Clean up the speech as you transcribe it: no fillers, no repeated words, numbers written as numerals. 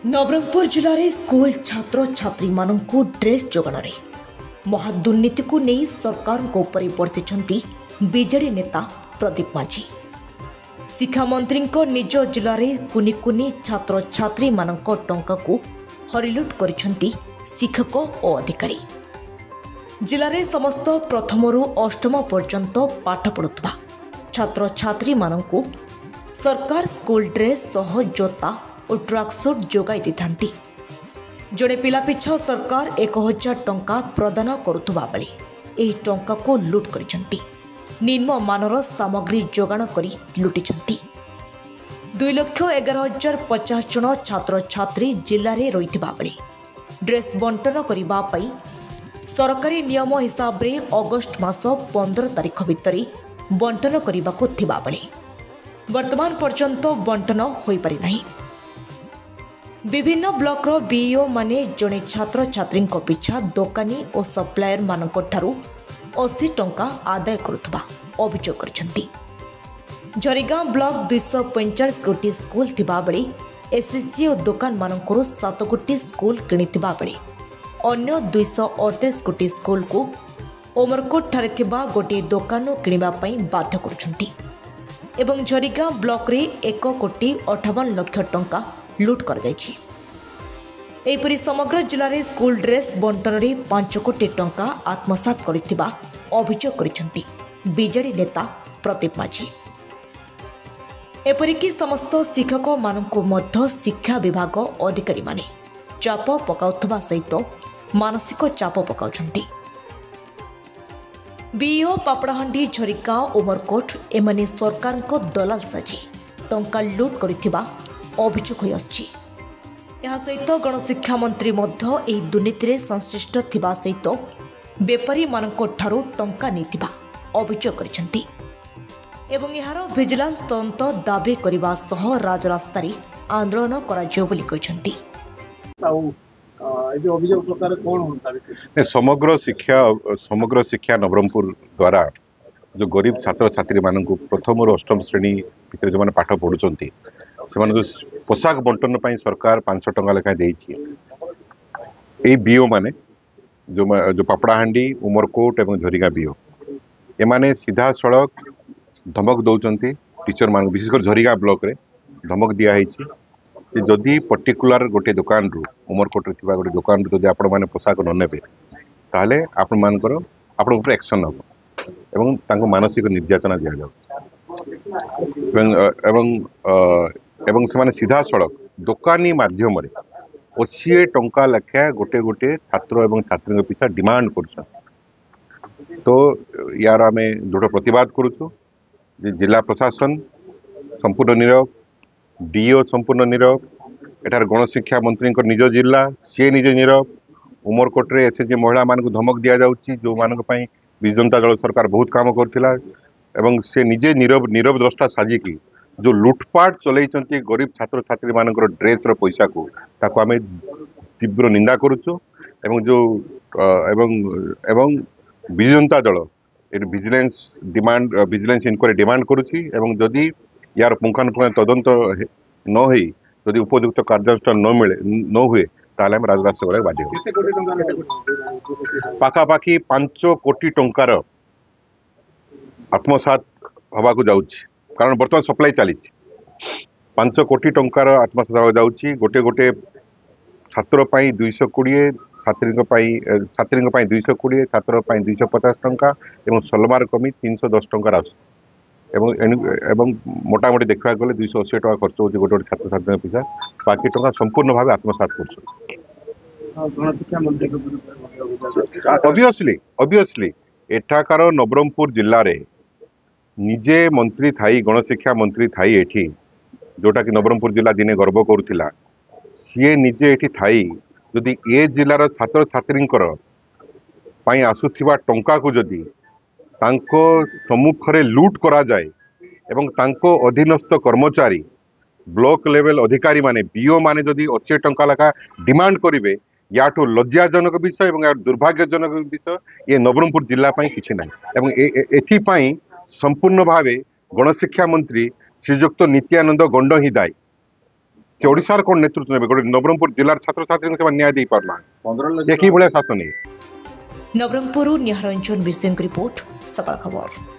नवरंगपुर जिले में स्कूल छात्र छात्री मानू ड्रेस जोगाण महादुर्नीति को नहीं सरकार बर्षिंट बीजेडी नेता प्रदीप माझी। शिक्षा मंत्री निज जिले में कुनि कुनि छात्र छात्री मान टंका को हरिलुट कर शिक्षक और अधिकारी। जिले में समस्त प्रथम अष्टम पर्यंत पाठ पढ़ुवा छात्र छात्री मानू सरकार स्कूल ड्रेस सह जोता और ट्रैक सूट जोगाई देथांती। जड़े पिला पिछा सरकार 1000 टंका प्रदान करुवा बेले एही टंका को लुट करिसंती। निम्न मानर सामग्री जोगाण करी लुटिसंती। 2,11,050 जन छात्र छात्री जिले में रहिथिबा बेले ड्रेस बंटन करिबा पई सरकारी नियम हिसाब रे अगस्त मास 15 तारिख भितर बंटन करने को थिबा बेले वर्तमान पर्यंत बंटन होई पारि नाही। विभिन्न ब्लॉक बीईओ माने जड़े छात्र छात्री पिछा दोकानी और सप्लायर मानक ठारू 80 टंका आदाय करुवा अभियोग करछंती। झरीगां ब्लॉक 245 गोटी स्कूल थिबा बेले एसएसजी और दुकान मानकरू 7 गोटी स्कूल किनिथिबा बेले अन्य 238 गोटी स्कूल को उमरकोट ठारे थिबा गोटी दुकान किनिबा पई बाध्य करुछंती एवं झरीगां ब्लॉक रे 1,58 लाख टंका लुट कर जाइछि। एपरि समग्र जिले में स्कूल ड्रेस बंटन रे 5 कोटी टंका आत्मसात करिथिबा अभियोग करिसंती बीजेडी नेता प्रदीप माझी। एपरिकी समस्त शिक्षक मानकु मध्य शिक्षा विभाग अधिकारी माने चाप पकाउथबा सहित मानसिक चाप पकाउछंती। बीओ पापड़ाहांडी झरीगां उमरकोट एमाने सरकार को दलाल साजी टंका लुट करिथिबा अभियोग होई आछि। यह सहित गणशिक्षा मंत्री मध्य एही दुर्नीति संश्लिष्ट थिबा सहित बेपारी मानक ठारू टंका नेथिबा अभियोग करिसंती एवं यार विजिलेंस तदंत दाबी करबा सह राजरास्ता रे आंदोलन कराजियो बोली कहिसंती। समग्र शिक्षा नवरंगपुर द्वारा जो गरीब छात्र छात्री मान प्रथम और अष्टम श्रेणी भितर जो पाठ पढ़ुंट से पोशाक बंटन पर सरकार 500 टंका लेखा बीओ माने जो पापड़ाहांडी उमरकोट और झरीगां बीओ एमाने सीधा सड़क धमक दौरान टीचर मान विशेषकर झरीगां ब्लॉक रे धमक दिखाई जदि पर्टिकुलर गोटे दुकान रु उमरकोट गोटे दुकान रु आपण मैंने पोशाक न नेबे ताहले आपण मानकर आपण ऊपर एक्शन हम एवं तांको मानसिक निर्यातना दिया जाउ एवं से माने सीधा सड़क दुकानी माध्यम रे 80 टंका लेखा गोटे गोटे छात्र एवं छात्री पिछा डिमांड कर तो यार आम दृढ़ प्रतिवाद करुचु। जिला प्रशासन संपूर्ण नीरव डीओ संपूर्ण नीरव एठार गणशिक्षा मंत्री निज जिला सी निज नीरव उमरकोटे एसएचजी महिला मान धमक दि जाऊँगी जो मानक विजु जनता दल सरकार बहुत काम करथिला एवं से निजे नीरव द्रष्टा साजिकी जो लुटपाट चलई गरीब छात्र छात्री मान ड्रेस पैसा को ताको आम तीव्र निंदा करुचु एवं जो एवं Biju Janata Dal vigilance inquiry demand करुछि एवं जदि यार पुंखानुपुंख तदंत न होई जदि उपयुक्त कार्यानुष्ठान न हुए ताले हम राजरास्ता गले बाध्य पाखापाखि 5 कोटी टंकार आत्मसात हवा को जाउछि कारण बर्तमान सप्लाई चली 5 कोटी टंकार आत्मसात हवा जाउछि गोटे गोटे छात्र 220 छात्री 220 छात्र 250 टंका एवं सलमार कमी 310 टंका आस एवं मोटामोटी देखा गले 280 टका खर्च होती गोटे गोटे छात्र छात्री पिछा बाकी टंका संपूर्ण भाव आत्मसात कर एठाकार नवरंगपुर जिले में निजे मंत्री थाई गणशिक्षा मंत्री थाई एठी जोटा कि नवरंगपुर जिला दिने गर्व करुला सी निजे एठी थाई जदि ए जिलार छात्र छात्री आसुथिबा टंका को जदि तांको सम्मुख रे लूट करा जाए एवं तांको अधीनस्थ कर्मचारी ब्लॉक लेवल अधिकारी माने बीओ माने जदि 80 टंका लेखा डिमांड करिवे याठू लज्जाजनक विषय एवं दुर्भाग्यजनक विषय ये नवरंगपुर जिला किछि ना एवं एथि संपूर्ण भावे गणशिक्षा मंत्री श्रीजुक्त नित्यानंद गंड ही दायी कि ओडिशार कौन नेतृत्व नेबे गोटे नवरंगपुर जिलार छात्र छात्री से न्याय दे पारना 15 लाख ये की भले शासन है। नवरंगपुर निहारंजन विषय रिपोर्ट सकाळ खबर।